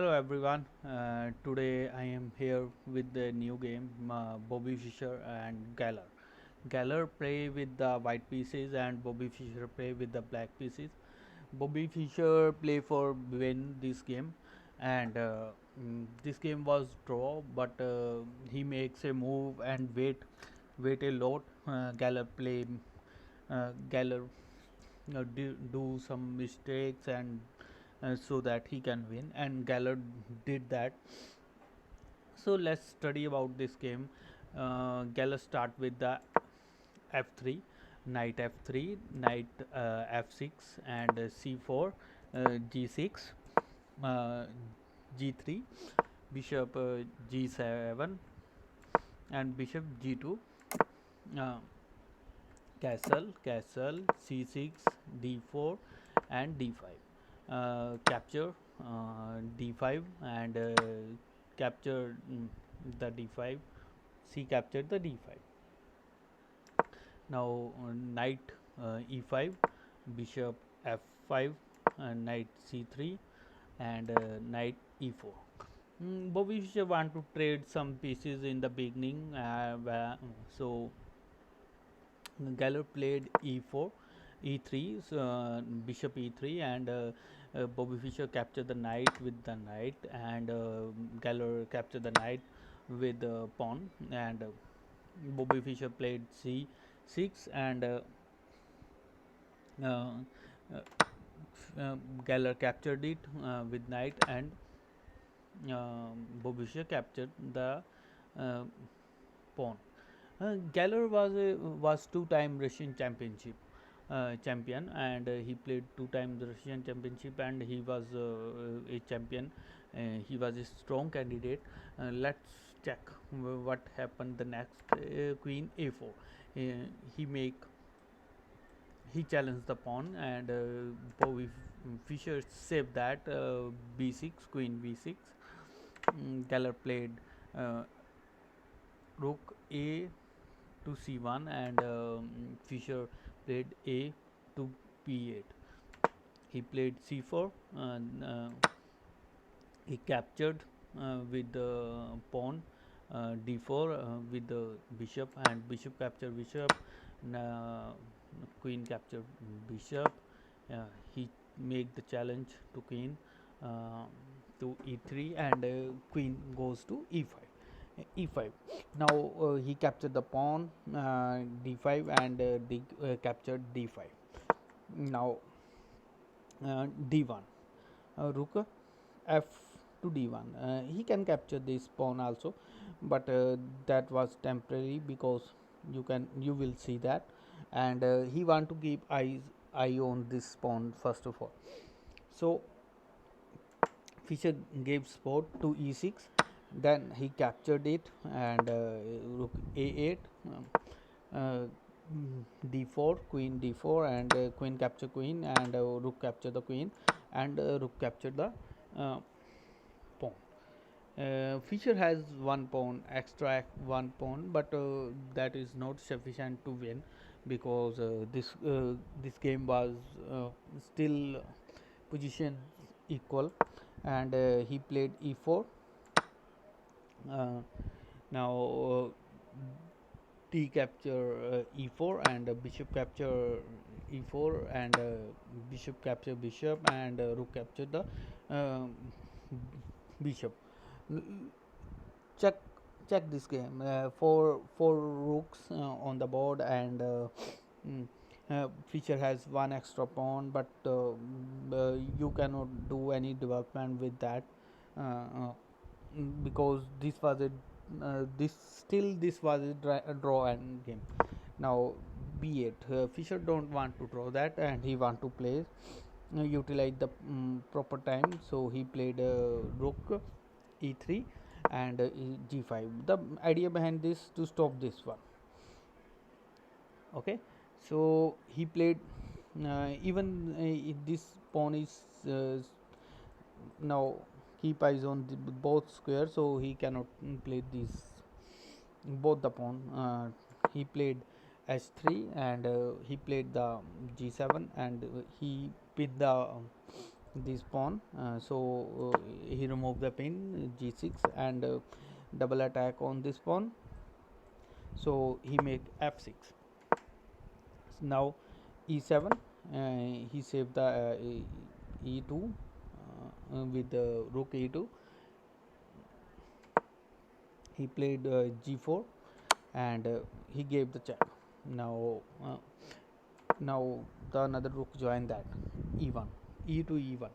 Hello everyone. Today I am here with the new game Bobby Fischer and Galler. Galler play with the white pieces and Bobby Fischer play with the black pieces. Bobby Fischer play for win this game and this game was draw but he makes a move and wait a lot. Galler do some mistakes and so that he can win and Gallard did that. So let's study about this game. Gallard start with the f3, knight f3, knight f6 and c4, g6, uh, g3, bishop g7 and bishop g2, uh, castle c6, d4 and d5, capture d5 and capture the d5, c captured the d5. Now knight e5, bishop f5, knight c3 and knight e4. Bobby Fischer want to trade some pieces in the beginning, so Galler played e4, e3, bishop e3, and Bobby Fischer captured the knight with the knight, and Galler captured the knight with the pawn, and Bobby Fischer played c6, and uh, Galler captured it with knight, and Bobby Fischer captured the uh, pawn. Galler was two-time Russian championship champion, and he played two times the Russian championship, and he was a champion. He was a strong candidate. Let's check what happened the next. Queen a4. He make he challenged the pawn, and Bobby Fischer saved that b6, queen b6. Galler played uh, rook a to c1 and Fischer played a to b8. He played c4 and he captured with the pawn d4 with the bishop, and bishop captured bishop, uh, queen captured bishop. He make the challenge to queen uh, to e3, and queen goes to e5. Now he captured the pawn d5 and captured d5. Now d1, rook f to d1. He can capture this pawn also, but that was temporary, because you will see that, and he want to keep eye on this pawn first of all. So Fischer gave support to e6, then he captured it, and rook a8, uh, d4, queen d4, and queen capture queen, and rook capture the queen, and rook capture the uh, pawn. Fischer has one pawn, extra one pawn, but that is not sufficient to win, because this game was still position equal, and he played e4. Uh, Now t capture e4, and bishop capture e4, and bishop capture bishop, and rook capture the uh, bishop. check Check this game. Four rooks on the board, and mm, Fischer has one extra pawn, but you cannot do any development with that, because this was a draw and game. Now b8, Fischer don't want to draw that, and he want to play utilize the proper time, so he played rook e3 and g5. The idea behind this to stop this one. Okay, so he played even this pawn is now keep eyes on both squares, so he cannot play these both the pawn. He played h3, and he played the g7, and he pinned the this pawn. He removed the pin g6 and double attack on this pawn. So he make f6. Now e7. He saved the e2 with the rook e2. He played g4 and he gave the check. Now now the another rook joined that e1, e2, e1.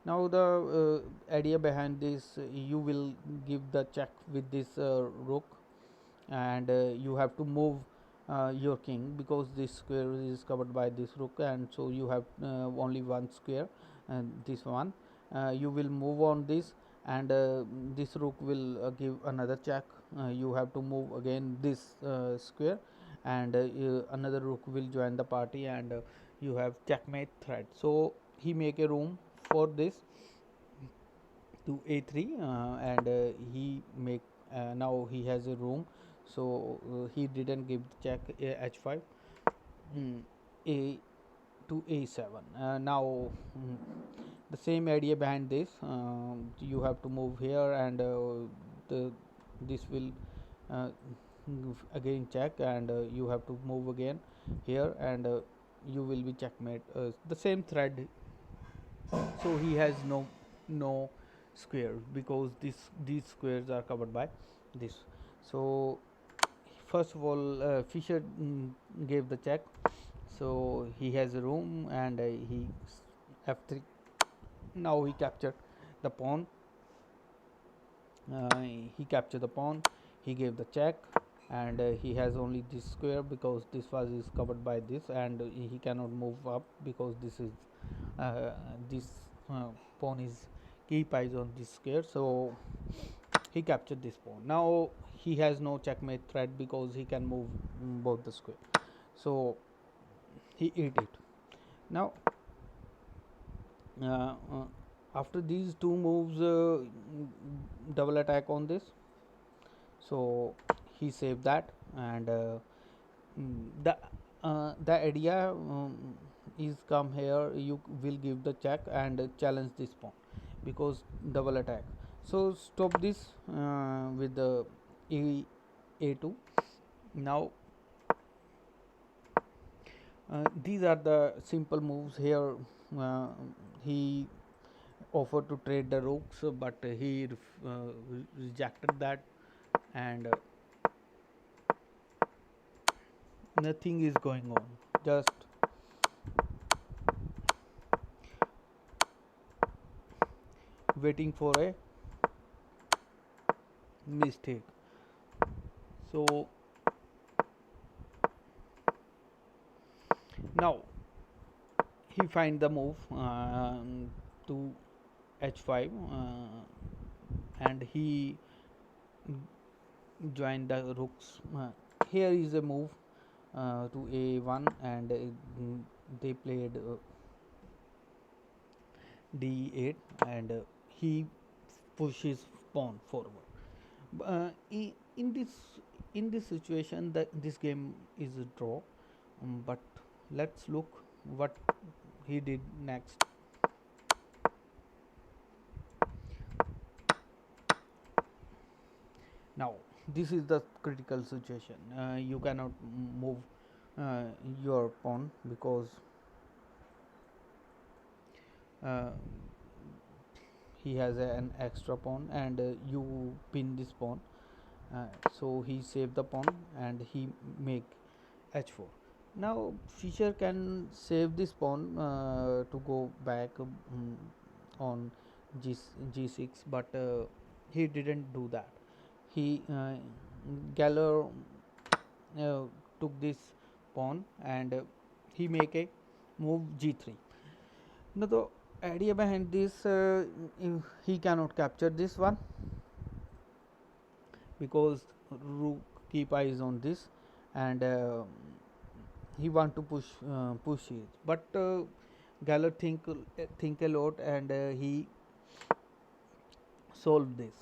Now the idea behind this, you will give the check with this rook, and you have to move your king, because this square is covered by this rook, and so you have only one square, and this one you will move on this, and this rook will give another check. You have to move again this square, and another rook will join the party, and you have checkmate threat. So he make a room for this to a3, and he make now he has a room, so he didn't give the check h5, a to a7. Now the same idea behind this, you have to move here, and the this will uh, again check, and you have to move again here, and you will be checkmate, the same thread. So he has no squares, because these squares are covered by this. So first of all, Fischer gave the check, so he has a room, and he f3. Now he captured the pawn. He captured the pawn. He gave the check, and he has only this square, because this was is covered by this, and he cannot move up, because this uh, pawn is keep eyes on this square. So he captured this pawn. Now he has no checkmate threat, because he can move both the square. So he ate it. Now uh, uh, after these two moves, double attack on this. So he saved that, and the idea is come here. You will give the check and challenge this pawn, because double attack. So stop this with the a2. Now these are the simple moves here. uh, he offered to trade the rooks, but he rejected that, and nothing is going on, just waiting for a mistake. So now he find the move to h5, and he joined the rooks. Here is a move to a1, and they played d8, and he pushes pawn forward. In this situation, this game is a draw, but let's look what he did next. Now this is the critical situation. You cannot move uh, your pawn, because uh, he has an extra pawn, and you pin this pawn. So he saved the pawn, and he make h4. Now Fischer can save this pawn to go back on g6, but he didn't do that. He Galler uh, took this pawn, and he make a move g3. Now the idea behind this, he cannot capture this one, because rook keep eyes on this, and he want to push it, but Galler think a lot, and he solved this.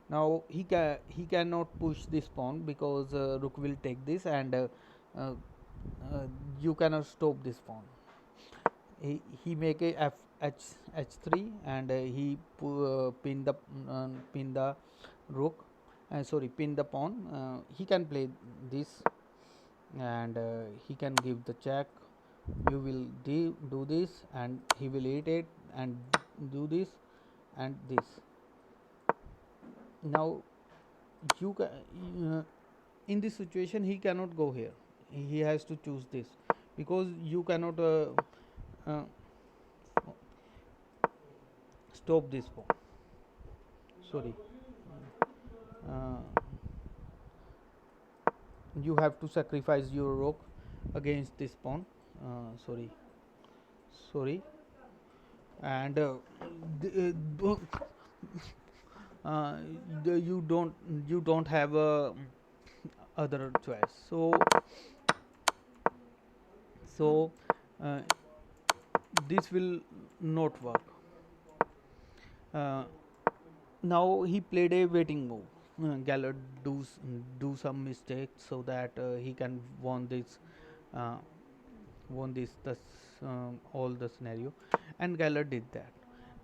Now he cannot push this pawn, because rook will take this, and uh, you cannot stop this pawn. He make a h3, and he pin the rook, sorry, pin the pawn. He can play this, and he can give the check. You will do this, and he will eat it and do this and this. Now you in this situation he cannot go here. He has to choose this, because you cannot uh, stop this pawn. Sorry, uh, you have to sacrifice your rook against this pawn. Sorry, sorry, and uh, you don't have a other choice. So uh, this will not work. Uh, Now he played a waiting move. Gallard do some mistakes so that he can uh, won this all the scenario, and Gallard did that.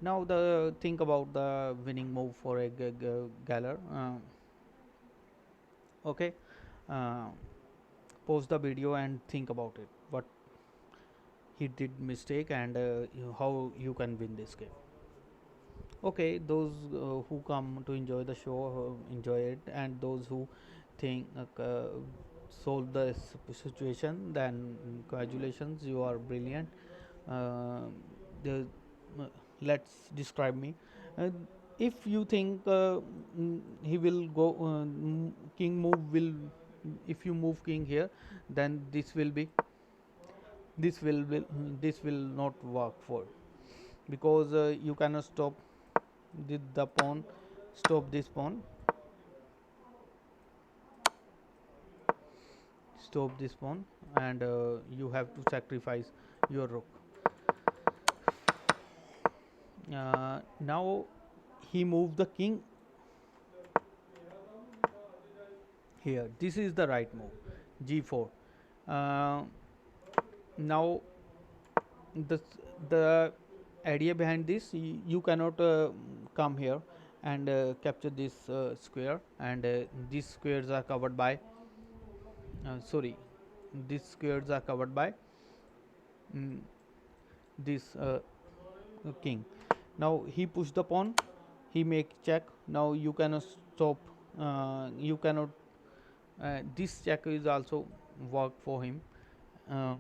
Now the think about the winning move for a Gallard. Okay, uh, pause the video and think about it. What he did mistake, and how you can win this game. Okay, those who come to enjoy the show enjoy it, and those who think solve the situation, then congratulations, you are brilliant. uh, the, let's describe me. uh, if you think he will go king move will, if you move king here, then this will this will not work for, because you cannot stop the pawn, stop this pawn, stop this pawn, and you have to sacrifice your rook. Now he moved the king here. This is the right move, g4. uh, Now the the idea behind this, you cannot come here and capture this square, and these squares are covered by sorry, these squares are covered by mm, this king. Now he pushed the pawn, he make check. Now you cannot stop, you cannot this check is also work for him. uh,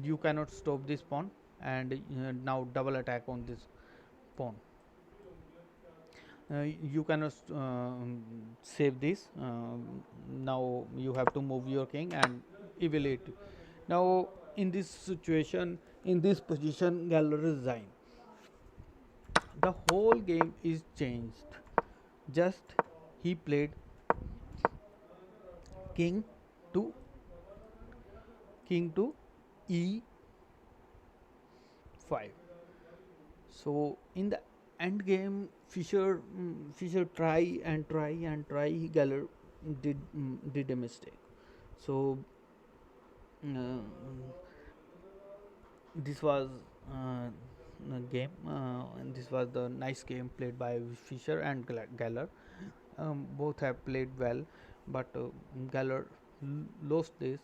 you cannot stop this pawn, and now double attack on this pawn. You cannot save this. Now you have to move your king and evaluate. Now in this situation, in this position, Galler resigned. The whole game is changed. Just he played king to e5. So in the end game, Fischer try and try. Galler did a mistake. So uh, this was a game, and this was the nice game played by Fischer and Galler. Both have played well, but Galler lost this.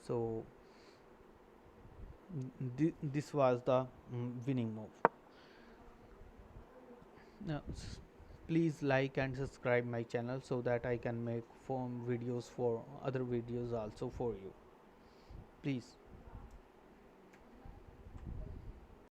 So this was the winning move. Now, please like and subscribe my channel so that I can make form videos for other videos also for you. Please.